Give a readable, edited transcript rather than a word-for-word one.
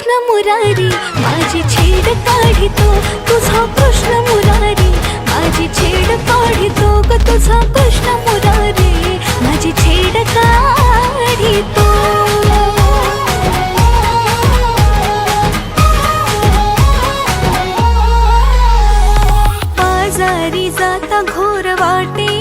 कृष्ण मुरारी माझी छेड काढितो तुझा कृष्ण मुरारी माझी छेड काढितो ग तुझा कृष्ण मुरारी माझी छेड काढितो आजारी जाता घोर वाटे